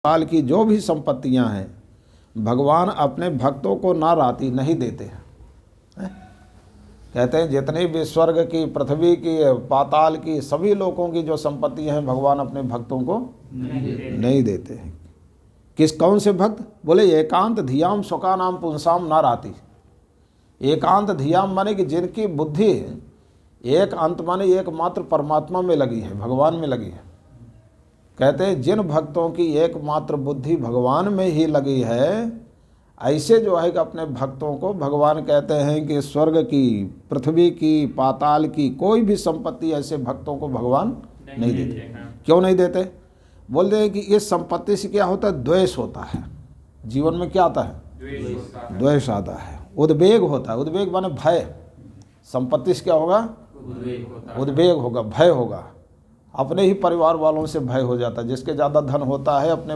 काल की जो भी संपत्तियां हैं भगवान अपने भक्तों को ना राती नहीं देते हैं। कहते हैं जितनी भी स्वर्ग की, पृथ्वी की, पाताल की, सभी लोगों की जो संपत्ति हैं भगवान अपने भक्तों को नहीं देते हैं। कौन से भक्त? बोले एकांत धियाम सुखा नाम पुंसाम ना राती। एकांत धियाम माने कि जिनकी बुद्धि एक अंत माने एकमात्र परमात्मा में लगी है, भगवान में लगी है। कहते हैं जिन भक्तों की एकमात्र बुद्धि भगवान में ही लगी है, ऐसे जो है कि अपने भक्तों को भगवान कहते हैं कि स्वर्ग की, पृथ्वी की, पाताल की कोई भी संपत्ति ऐसे भक्तों को भगवान नहीं देते। क्यों नहीं देते? बोलते हैं कि इस संपत्ति से क्या होता है? द्वेष होता है। जीवन में क्या आता है? द्वेष आता है। उद्वेग होता है। उद्वेग माने भय। संपत्ति से क्या होगा? उद्वेग होगा, भय होगा। अपने ही परिवार वालों से भय हो जाता है। जिसके ज़्यादा धन होता है अपने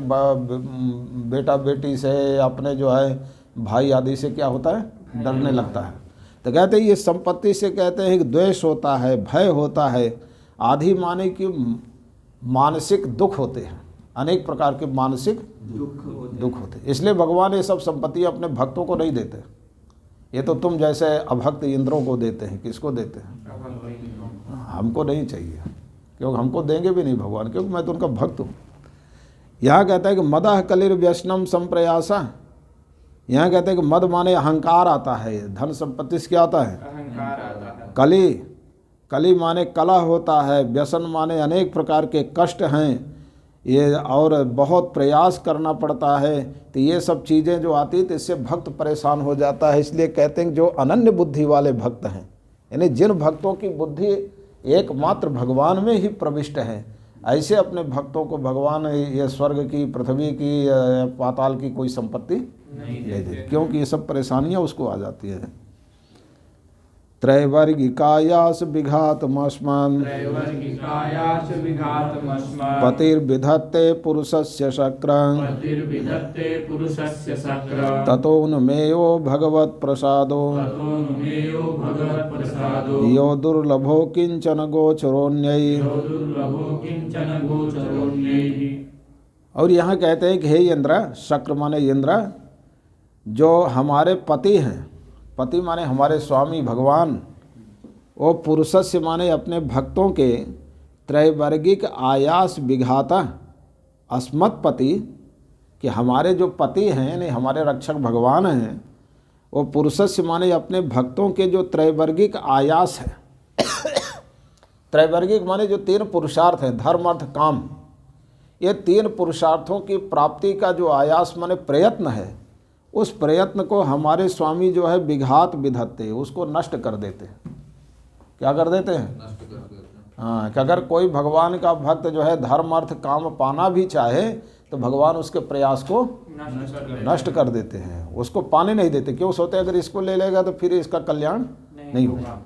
बेटा बेटी से, अपने जो है भाई आदि से क्या होता है? डरने लगता है। तो कहते हैं ये संपत्ति से कहते हैं कि द्वेष होता है, भय होता है। आधी माने कि मानसिक दुख होते हैं, अनेक प्रकार के मानसिक दुख होते हैं। इसलिए भगवान ये सब संपत्ति अपने भक्तों को नहीं देते। ये तो तुम जैसे अभक्त इंद्रों को देते हैं। किसको देते हैं? हमको नहीं चाहिए, क्योंकि हमको देंगे भी नहीं भगवान, क्योंकि मैं तो उनका भक्त हूँ। यहाँ कहता है कि मदह कलिर व्यसनम संप्रयासा। यहाँ कहते हैं कि मद माने अहंकार आता है। धन संपत्ति से क्या आता है? अहंकार आता है। कली माने कलह होता है। व्यसन माने अनेक प्रकार के कष्ट हैं ये, और बहुत प्रयास करना पड़ता है। तो ये सब चीज़ें जो आती है तो इससे भक्त परेशान हो जाता है। इसलिए कहते हैं जो अनन्य बुद्धि वाले भक्त हैं, यानी जिन भक्तों की बुद्धि एकमात्र भगवान में ही प्रविष्ट है, ऐसे अपने भक्तों को भगवान ये स्वर्ग की, पृथ्वी की, पाताल की कोई संपत्ति नहीं देते, क्योंकि ये सब परेशानियां उसको आ जाती है। त्रैवर्गिकायास विघातमस्मान् पतिर्विधत्ते पुरुषस्य शक्रं ततोऽनुमेयो भगवत्प्रसादो यो दुर्लभो किंचन गोचरोऽन्यैः। और यहाँ कहते हैं कि हे इंद्र, शक्र माने इंद्र, जो हमारे पति हैं, पति माने हमारे स्वामी भगवान, वो पुरुषस्य माने अपने भक्तों के त्रैवर्गिक आयास विघाता अस्मत् पति, कि हमारे जो पति हैं यानी हमारे रक्षक भगवान हैं, वो पुरुषस्य माने अपने भक्तों के जो त्रैवर्गिक आयास है। त्रैवर्गिक माने जो तीन पुरुषार्थ हैं, धर्म अर्थ काम, ये तीन पुरुषार्थों की प्राप्ति का जो आयास माने प्रयत्न है, उस प्रयत्न को हमारे स्वामी जो है विघात विधत्ते, उसको नष्ट कर देते हैं। क्या कर देते हैं? नष्ट कर देते हैं। हाँ, कि अगर कोई भगवान का भक्त जो है धर्म अर्थ काम पाना भी चाहे तो भगवान उसके प्रयास को नष्ट कर देते हैं, उसको पाने नहीं देते। क्यों? सोते अगर इसको ले लेगा तो फिर इसका कल्याण नहीं होगा।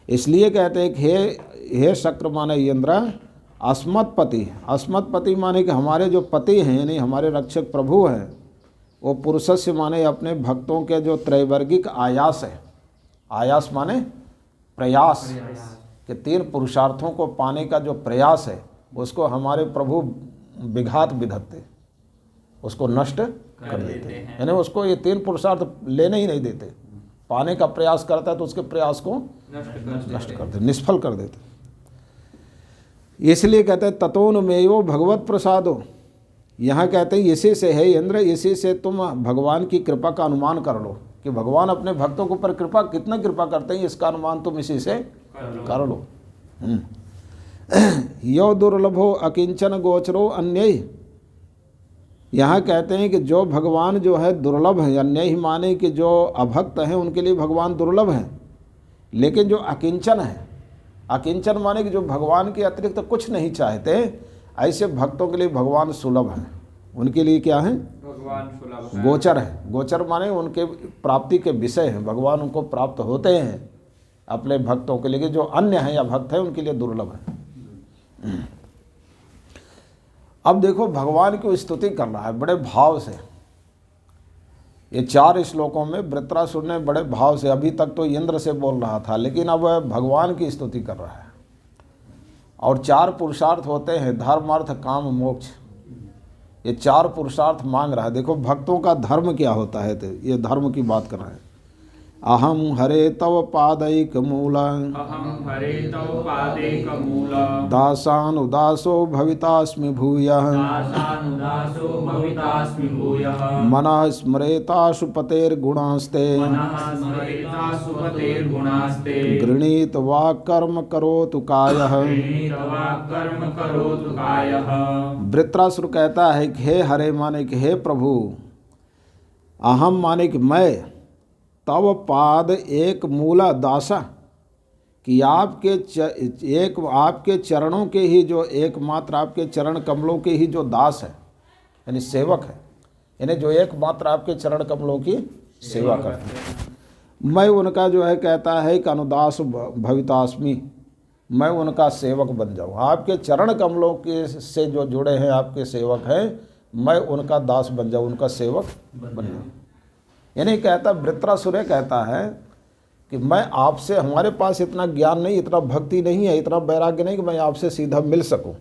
इसलिए कहते हैं कि हे शक्र माने इंद्र, अस्मत् पति। अस्मत् पति माने कि हमारे जो पति हैं यानी हमारे रक्षक प्रभु हैं, वो पुरुषस्य माने अपने भक्तों के जो त्रैवर्गिक आयास है, आयास माने प्रयास, कि तीन पुरुषार्थों को पाने का जो प्रयास है, उसको हमारे प्रभु विघात विधत्ते, उसको नष्ट कर देते हैं। यानी उसको ये तीन पुरुषार्थ लेने ही नहीं देते। पाने का प्रयास करता है तो उसके प्रयास को नष्ट कर देते, निष्फल कर देते। इसलिए कहते हैं ततोऽनुमेयो भगवत प्रसादो। यहाँ कहते हैं इसी से है इंद्र, इसी से तुम भगवान की कृपा का अनुमान कर लो कि भगवान अपने भक्तों के ऊपर कृपा कितना कृपा करते हैं, इसका अनुमान तुम इसी से कर लो। यो दुर्लभो अकिंचन गोचरो अन्यैः। यहाँ कहते हैं कि जो भगवान जो है दुर्लभ है, अन्य ही माने कि जो अभक्त हैं उनके लिए भगवान दुर्लभ हैं। लेकिन जो अकिंचन है, अकिंचन माने कि जो भगवान के अतिरिक्त तो कुछ नहीं चाहते, ऐसे भक्तों के लिए भगवान सुलभ हैं। उनके लिए क्या है? भगवान सुलभ है। गोचर है। गोचर माने उनके प्राप्ति के विषय हैं, भगवान उनको प्राप्त होते हैं अपने भक्तों के लिए। जो अन्य हैं या भक्त हैं उनके लिए दुर्लभ है। अब देखो भगवान की स्तुति कर रहा है बड़े भाव से। ये 4 श्लोकों में वृत्रासुर ने बड़े भाव से, अभी तक तो इंद्र से बोल रहा था, लेकिन अब भगवान की स्तुति कर रहा है। और 4 पुरुषार्थ होते हैं, धर्म अर्थ काम मोक्ष। ये 4 पुरुषार्थ मांग रहा है। देखो भक्तों का धर्म क्या होता है, तो ये धर्म की बात कर रहा है। अहम हरे तव पादैक मूला, अहम हरे तव पादैकमूला, दासानुदासो भवितास्मि भूयः, दासानुदासो भवितास्मि भूयः, मनः स्मरेताशु पतेर्गुणास्ते, मनः स्मरेतासु पतेर्गुणास्ते, गृणीत वाक्कर्म करोतु कायः। कर्म करोतु कायः। वृत्रासुर कहता है कि हे हरे माने कि हे प्रभु, अहम माने कि मैं, तव पाद एक मूला दासा, कि आपके चरणों के ही जो एकमात्र आपके चरण कमलों के ही जो दास है, यानी सेवक है, यानी जो एकमात्र आपके चरण कमलों की सेवा करते हैं, मैं उनका जो है कहता है कि अनुदास भवितास्मि, मैं उनका सेवक बन जाऊँ। आपके चरण कमलों के से जो जुड़े हैं आपके सेवक हैं, मैं उनका दास बन जाऊँ, उनका सेवक बन जाऊँ। यानी कहता वृत्रासुर कहता है कि मैं आपसे, हमारे पास इतना ज्ञान नहीं, इतना भक्ति नहीं है, इतना वैराग्य नहीं कि मैं आपसे सीधा मिल सकूं।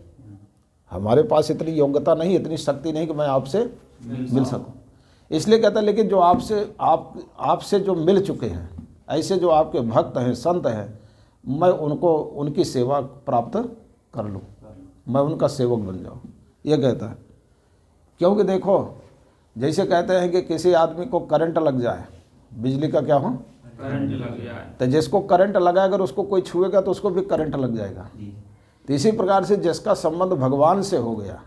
हमारे पास इतनी योग्यता नहीं, इतनी शक्ति नहीं कि मैं आपसे मिल सकूं। इसलिए कहता है लेकिन जो आपसे जो मिल चुके हैं, ऐसे जो आपके भक्त हैं, संत हैं, मैं उनको उनकी सेवा प्राप्त कर लूँ, मैं उनका सेवक बन जाऊँ। ये कहता है। क्योंकि देखो जैसे कहते हैं कि किसी आदमी को करंट लग जाए, बिजली का क्या हो, करंट लग जाए, तो जिसको करंट लगा अगर उसको कोई छुएगा तो उसको भी करंट लग जाएगा। तो इसी प्रकार से जिसका संबंध भगवान से हो गया,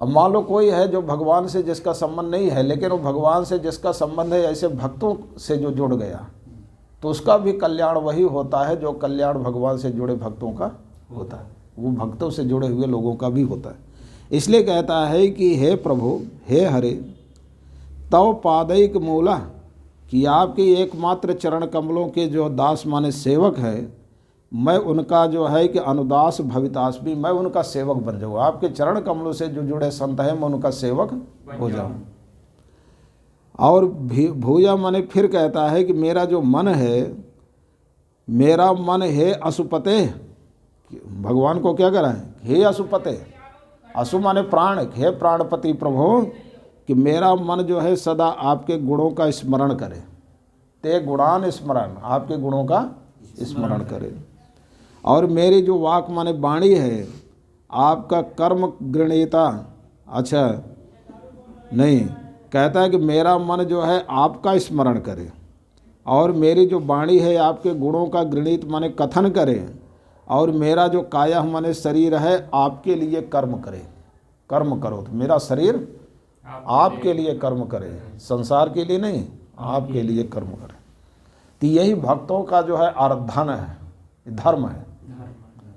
अब मान लो कोई है जो भगवान से जिसका संबंध नहीं है, लेकिन वो भगवान से जिसका संबंध है ऐसे भक्तों से जो जुड़ गया, तो उसका भी कल्याण वही होता है जो कल्याण भगवान से जुड़े भक्तों का होता है, वो भक्तों से जुड़े हुए लोगों का भी होता है। इसलिए कहता है कि हे प्रभु, हे हरे, तव पादैक मूला, कि आपके एकमात्र चरण कमलों के जो दास माने सेवक है, मैं उनका जो है कि अनुदास भवितास्मि, मैं उनका सेवक बन जाऊँ। आपके चरण कमलों से जो जुड़े संत हैं, मैं उनका सेवक हो जाऊँ। और भूया माने फिर कहता है कि मेरा जो मन है, मेरा मन है असुपते, भगवान को क्या करा है, हे असुपते, असु माने प्राण, हे प्राणपति प्रभु, कि मेरा मन जो है सदा आपके गुणों का स्मरण करे, ते गुणान स्मरण, आपके गुणों का स्मरण करे। और मेरी जो वाक माने वाणी है, आपका कर्म गृणीता, अच्छा नहीं, कहता है कि मेरा मन जो है आपका स्मरण करे, और मेरी जो वाणी है आपके गुणों का गृणीत माने कथन करे, और मेरा जो काया माने शरीर है आपके लिए कर्म करे, कर्म करो। तो मेरा शरीर आपके लिए कर्म करे, संसार के लिए नहीं, आपके लिए कर्म करे। तो यही भक्तों का जो है आराधन है, धर्म है।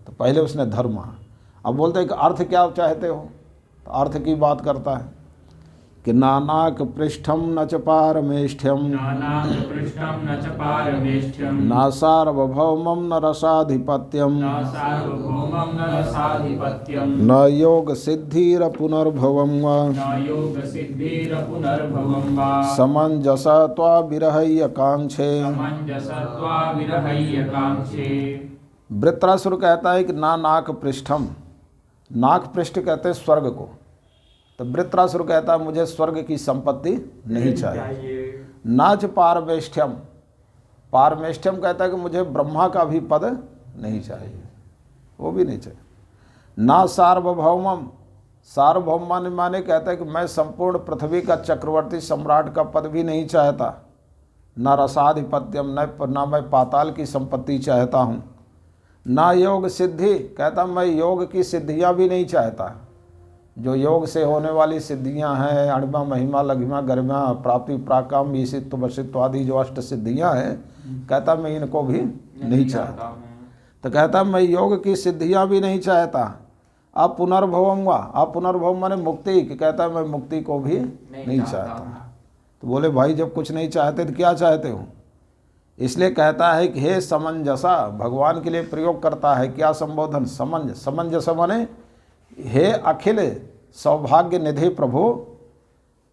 तो पहले उसने धर्म, अब बोलते हैं कि अर्थ क्या चाहते हो, तो अर्थ की बात करता है कि नानाक पृष्ठम न च पारमेष्ठ्यम, नानाक पृष्ठम न च पारमेष्ठ्यम, न सार्वभौमं न रसाधिपत्यम, न सार्वभौमं न रसाधिपत्यम, न योग सिद्धिर पुनर्भवं वा, न योग सिद्धिर पुनर्भवं वा, समंजस त्वा विरहय्य कांक्षे। समंजस त्वा विरहय्य कांक्षे। वृत्रासुर कहता है कि ना नाक पृष्ठम, नाक पृष्ठ कहते हैं स्वर्ग को, तो वृत्रासुर कहता है मुझे स्वर्ग की संपत्ति नहीं चाहिए। नाच पारमेष्ठ्यम, पारमेष्ठ्यम कहता है कि मुझे ब्रह्मा का भी पद नहीं चाहिए, वो भी नहीं चाहिए। ना सार्वभौमम, सार्वभौम माने कहता है कि मैं संपूर्ण पृथ्वी का चक्रवर्ती सम्राट का पद भी नहीं चाहता। न रसाधिपत्यम, न मैं पाताल की संपत्ति चाहता हूँ। ना योग सिद्धि, कहता मैं योग की सिद्धियाँ भी नहीं चाहता, जो योग से होने वाली सिद्धियां हैं, अणिमा महिमा लघिमा गरिमा प्राप्ति प्राकाम ईशित्व वशित्व आदि जो अष्ट सिद्धियां हैं, कहता मैं इनको भी नहीं चाहता। तो कहता मैं योग की सिद्धियां भी नहीं चाहता। अब पुनर्भवम हुआ, अब पुनर्भव माने मुक्ति, कि कहता मैं मुक्ति को भी नहीं चाहता। तो बोले भाई जब कुछ नहीं चाहते तो क्या चाहते हो? इसलिए कहता है कि हे समंजसा, भगवान के लिए प्रयोग करता है क्या संबोधन, समंजस माने हे अखिल सौभाग्य निधि प्रभु,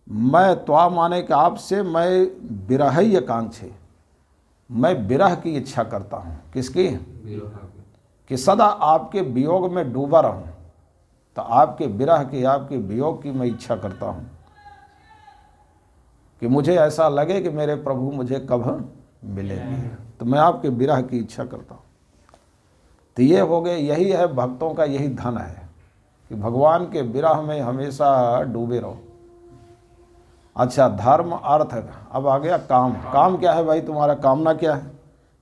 मैं त्वा माने कि आपसे मैं विरहय्य कांक्षे, मैं विरह की इच्छा करता हूँ। किसकी? कि सदा आपके वियोग में डूबा रहूँ। तो आपके विरह की, आपके वियोग की मैं इच्छा करता हूँ कि मुझे ऐसा लगे कि मेरे प्रभु मुझे कब मिलेंगे, तो मैं आपके विरह की इच्छा करता हूँ। तो ये हो गए, यही है भक्तों का, यही धन है कि भगवान के विरह में हमेशा डूबे रहो। अच्छा, धर्म अर्थ, अब आ गया काम। काम क्या है भाई, तुम्हारा कामना क्या है?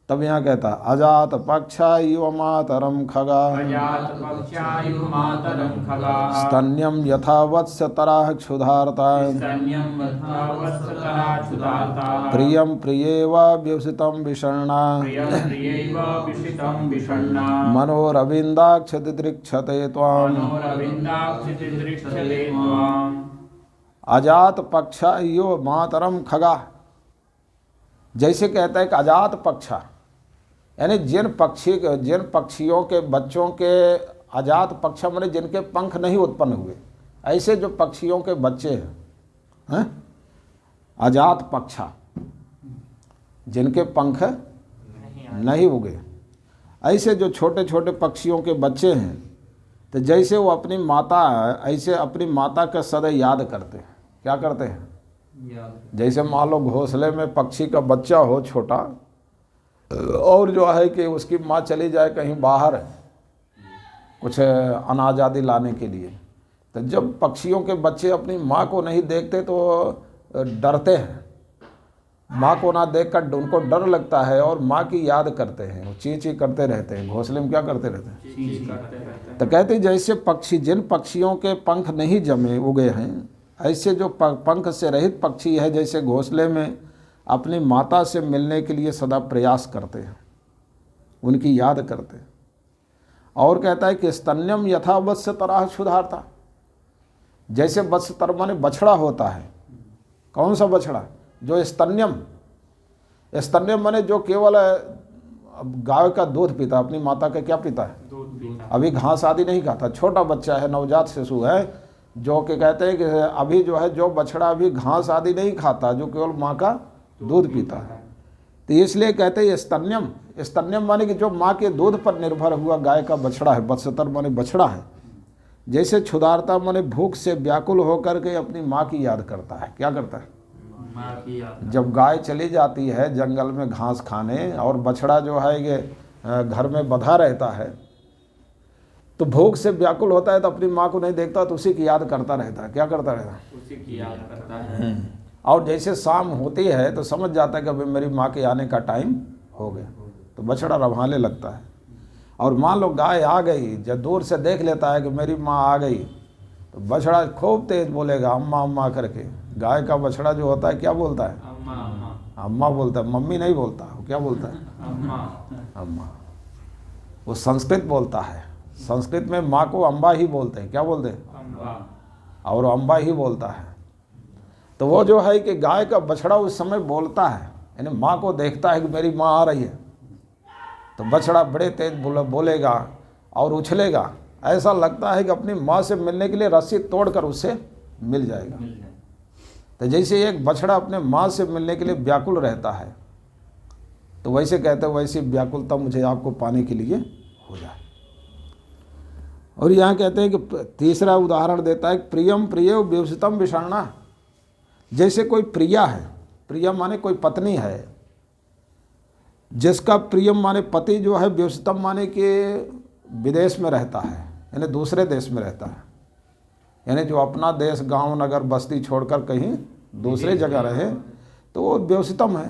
तब यहाँ कहता अजात पक्षा युव मातरम खगा अजात पक्षायु मातरम खगा स्तन्यम यथा वत्स तराह क्षुधारता स्तन्यं यथा वत्सतरा क्षुधार्ता प्रियम प्रियेव व्युषितम विषण्णा प्रियं प्रियैव विषितं विषण्णा मनोरविन्दाक्ष दिदृक्षते त्वाम् मनोरविन्दाक्षितिदृक्षते त्वाम् अजात पक्षा यो मातरम खगा। जैसे कहता है कि अजात पक्षा, यानी जिन पक्षियों के बच्चों के, अजात पक्षा माने जिनके पंख नहीं उत्पन्न हुए, ऐसे जो पक्षियों के बच्चे हैं, अजात पक्षा, जिनके पंख नहीं उगे, ऐसे जो छोटे छोटे पक्षियों के बच्चे हैं, तो जैसे वो अपनी माता, ऐसे अपनी माता का सदा याद करते हैं। क्या करते हैं? जैसे मान लो घोंसले में पक्षी का बच्चा हो छोटा, और जो है कि उसकी माँ चली जाए कहीं बाहर कुछ अनाज आदि लाने के लिए, तो जब पक्षियों के बच्चे अपनी माँ को नहीं देखते तो डरते हैं, माँ को ना देखकर उनको डर लगता है और माँ की याद करते हैं, वो ची ची करते रहते हैं। घोंसले में क्या करते रहते हैं? तो कहते हैं जैसे पक्षी, जिन पक्षियों के पंख नहीं जमे उगे हैं, ऐसे जो पंख से रहित पक्षी है, जैसे घोंसले में अपनी माता से मिलने के लिए सदा प्रयास करते हैं, उनकी याद करते हैं। और कहता है कि स्तन्यम यथा वत्स तराह क्षुधार्ता, जैसे वत्स तर माने बछड़ा होता है। कौन सा बछड़ा? जो स्तन्यम माने जो केवल गाय का दूध पीता, अपनी माता का क्या पीता है? अभी घास आदि नहीं खाता, छोटा बच्चा है, नवजात शिशु है, जो कि कहते हैं कि अभी जो है, जो बछड़ा अभी घास आदि नहीं खाता, जो केवल माँ का दूध पीता है। तो इसलिए कहते हैं स्तन्यम माने कि जो माँ के दूध पर निर्भर हुआ गाय का बछड़ा है, वत्सतर माने बछड़ा है। जैसे क्षुधार्ता माने भूख से व्याकुल होकर के अपनी माँ की याद करता है। क्या करता है? माँ की याद। जब गाय चली जाती है जंगल में घास खाने, और बछड़ा जो है ये घर में बंधा रहता है, तो भूख से व्याकुल होता है, तो अपनी माँ को नहीं देखता, तो उसी की याद करता रहता है। क्या करता रहता है? उसी की याद करता है। और जैसे शाम होती है तो समझ जाता है कि अभी मेरी माँ के आने का टाइम हो गया, तो बछड़ा रवाने लगता है। और मान लो गाय आ गई, जब दूर से देख लेता है कि मेरी माँ आ गई, तो बछड़ा खूब तेज बोलेगा अम्मा अम्मा करके। गाय का बछड़ा जो होता है क्या बोलता है? अम्मा अम्मा। अम्मा बोलता है, मम्मी नहीं बोलता। वो क्या बोलता है? अम्मा अम्मा। वो संस्कृत बोलता है। संस्कृत में माँ को अम्बा ही बोलते हैं। क्या बोलते हैं? अम्बा। और अम्बा ही बोलता है। तो वो जो है कि गाय का बछड़ा उस समय बोलता है, यानी माँ को देखता है कि मेरी माँ आ रही है, तो बछड़ा बड़े तेज बोलेगा और उछलेगा। ऐसा लगता है कि अपनी माँ से मिलने के लिए रस्सी तोड़कर उससे मिल जाएगा। तो जैसे एक बछड़ा अपने माँ से मिलने के लिए व्याकुल रहता है, तो वैसे कहते हैं वैसी व्याकुलता मुझे आपको पाने के लिए हो जाए। और यहाँ कहते हैं कि तीसरा उदाहरण देता है, प्रियम प्रिय व्युषितम विषण्णा। जैसे कोई प्रिया है, प्रिया माने कोई पत्नी है, जिसका प्रियम माने पति जो है, व्युषितम माने कि विदेश में रहता है, यानी दूसरे देश में रहता है, यानी जो अपना देश गांव नगर बस्ती छोड़कर कहीं दूसरे जगह रहे, तो वो व्युषितम है।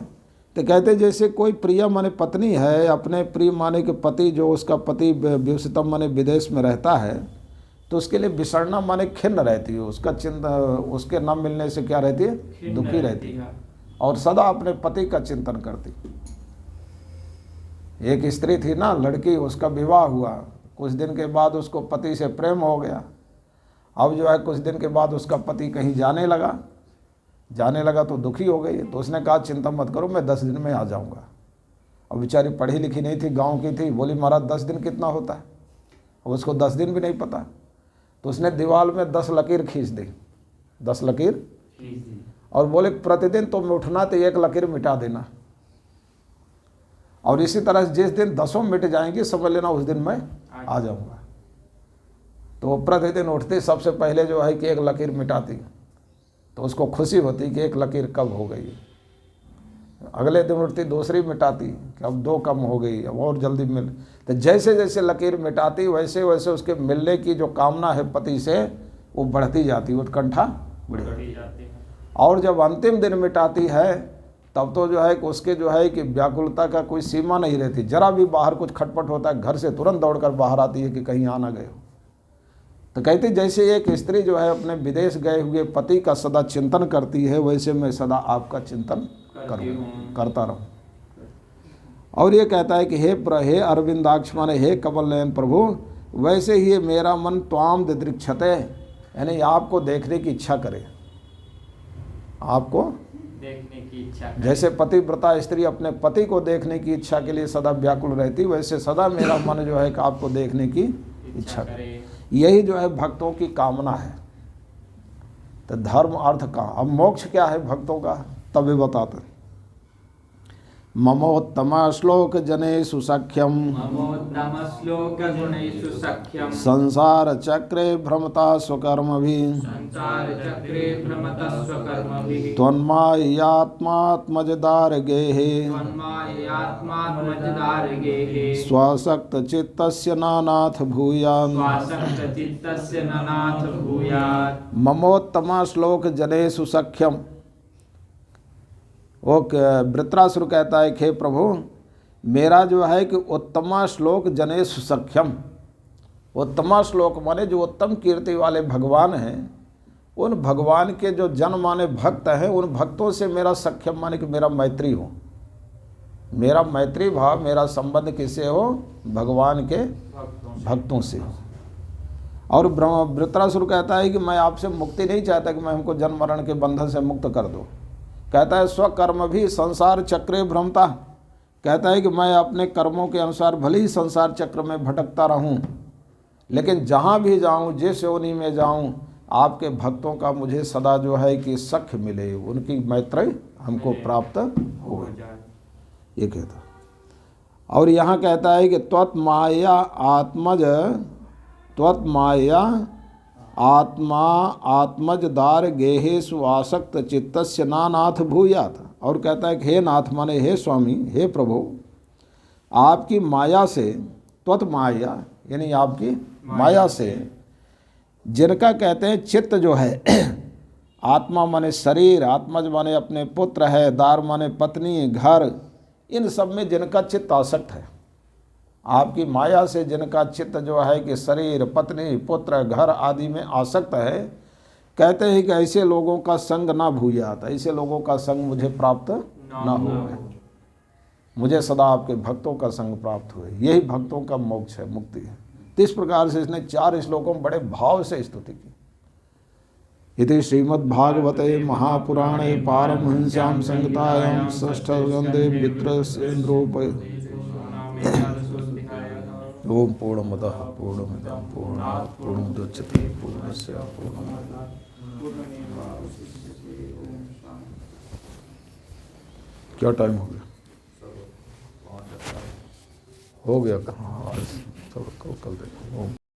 तो कहते जैसे कोई प्रिय माने पत्नी है, अपने प्रिय माने के पति जो उसका पति व्युषितम माने विदेश में रहता है, तो उसके लिए विषण्णा माने खिन्न रहती है। उसका चिंता, उसके न मिलने से क्या रहती है? दुखी रहती है, और सदा अपने पति का चिंतन करती। एक स्त्री थी ना, लड़की, उसका विवाह हुआ, कुछ दिन के बाद उसको पति से प्रेम हो गया। अब जो है कुछ दिन के बाद उसका पति कहीं जाने लगा तो दुखी हो गई। तो उसने कहा चिंता मत करो, मैं 10 दिन में आ जाऊंगा। अब बेचारी पढ़ी लिखी नहीं थी, गांव की थी, बोली महाराज 10 दिन कितना होता है? अब उसको 10 दिन भी नहीं पता। तो उसने दीवार में 10 लकीर खींच दी, 10 लकीर, और बोले प्रतिदिन तुम उठना तो 1 लकीर मिटा देना, और इसी तरह जिस दिन 10 मिट जाएंगी समझ लेना उस दिन मैं आ जाऊंगा। तो वो प्रतिदिन उठती, सबसे पहले जो है कि एक लकीर मिटाती, तो उसको खुशी होती कि एक लकीर कब हो गई। अगले दिन उठती, दूसरी मिटाती कि अब 2 कम हो गई, अब और जल्दी मिल। तो जैसे जैसे लकीर मिटाती वैसे वैसे उसके मिलने की जो कामना है पति से वो बढ़ती जाती, उत्कंठा बढ़ती जाती है। और जब अंतिम दिन मिटाती है तब तो जो है कि उसके जो है कि व्याकुलता का कोई सीमा नहीं रहती। जरा भी बाहर कुछ खटपट होता है, घर से तुरंत दौड़कर बाहर आती है कि कहीं आ ना गए हो। तो कहते जैसे एक स्त्री जो है अपने विदेश गए हुए पति का सदा चिंतन करती है, वैसे मैं सदा आपका चिंतन करता रहूं। और ये कहता है कि हे अरविंदाक्ष माने हे कमल नयन प्रभु, वैसे ही मेरा मन त्वाम दिदृक्षते, यानी आपको देखने की इच्छा करे, आपको देखने की इच्छा करे। जैसे पतिव्रता स्त्री अपने पति को देखने की इच्छा के लिए सदा व्याकुल रहती, वैसे सदा मेरा मन जो है कि आपको देखने की इच्छा करे। यही जो है भक्तों की कामना है। तो धर्म अर्थ का, अब मोक्ष क्या है भक्तों का, तब भी बताते। ममोत्तम श्लोक जनेषु सख्यम, ममोत्तम श्लोक गुणेषु सख्यम, संसार चक्रे भ्रमता स्वकर्मभिः, संसार चक्रे भ्रमतः स्वकर्मभिः, त्वन्मायात्मात्मजदार गेहे, त्वन्मायात्मात्मजदार गेहे, स्वसक्त चित्तस्य नानाथ भूयान्, स्वासक्त चित्तस्य ननाथ भूयात्। ममोत्तम श्लोक जनेषु सख्यम। वो वृत्रासुर कहता है कि हे प्रभु, मेरा जो है कि उत्तमा श्लोक जनेषु सख्यम, उत्तमा श्लोक माने जो उत्तम कीर्ति वाले भगवान हैं, उन भगवान के जो जन माने भक्त हैं, उन भक्तों से मेरा सख्यम माने कि मेरा मैत्री हो, मेरा मैत्री भाव, मेरा संबंध किससे हो, भगवान के भक्तों से। और वृत्रासुर कहता है कि मैं आपसे मुक्ति नहीं चाहता कि मैं हमको जन्म मरण के बंधन से मुक्त कर दो। कहता है स्वकर्म भी संसार चक्रे भ्रमता, कहता है कि मैं अपने कर्मों के अनुसार भले ही संसार चक्र में भटकता रहूं, लेकिन जहां भी जाऊं, जिस योनि में जाऊं, आपके भक्तों का मुझे सदा जो है कि सख्य मिले, उनकी मैत्री हमको प्राप्त हो जाए, ये कहता। और यहाँ कहता है कि त्वत्माया आत्मजदार गेहेषु आसक्त चित्तस्य नानाथ भूयात्। और कहता है कि हे नाथ माने हे स्वामी, हे प्रभु, आपकी माया से, त्वत्माया यानी आपकी माया से, जिनका कहते हैं चित्त जो है, आत्मा माने शरीर, आत्मज माने अपने पुत्र है, दार माने पत्नी, घर, इन सब में जिनका चित्त आसक्त है, आपकी माया से जिनका चित्त जो है कि शरीर, पत्नी, पुत्र, घर आदि में आसक्त है, कहते हैं कि ऐसे लोगों का संग ना भूयात, ऐसे लोगों का संग मुझे प्राप्त ना हो, मुझे सदा आपके भक्तों का संग प्राप्त हुए। यही भक्तों का मोक्ष है, मुक्ति है। तो इस प्रकार से इसने 4 श्लोकों में बड़े भाव से स्तुति की। इति श्रीमद्भागवते महापुराणे पारमहंस्यां संहितायां षष्ठस्कन्धे वित्रस्येन्द्रोपरि ओम पूर्णमदः पूर्णमिदं पूर्णात् पूर्णमुदच्यते पूर्णस्य पूर्णमादाय। क्या टाइम हो गया? हो गया कहाँ? सब कल देखें।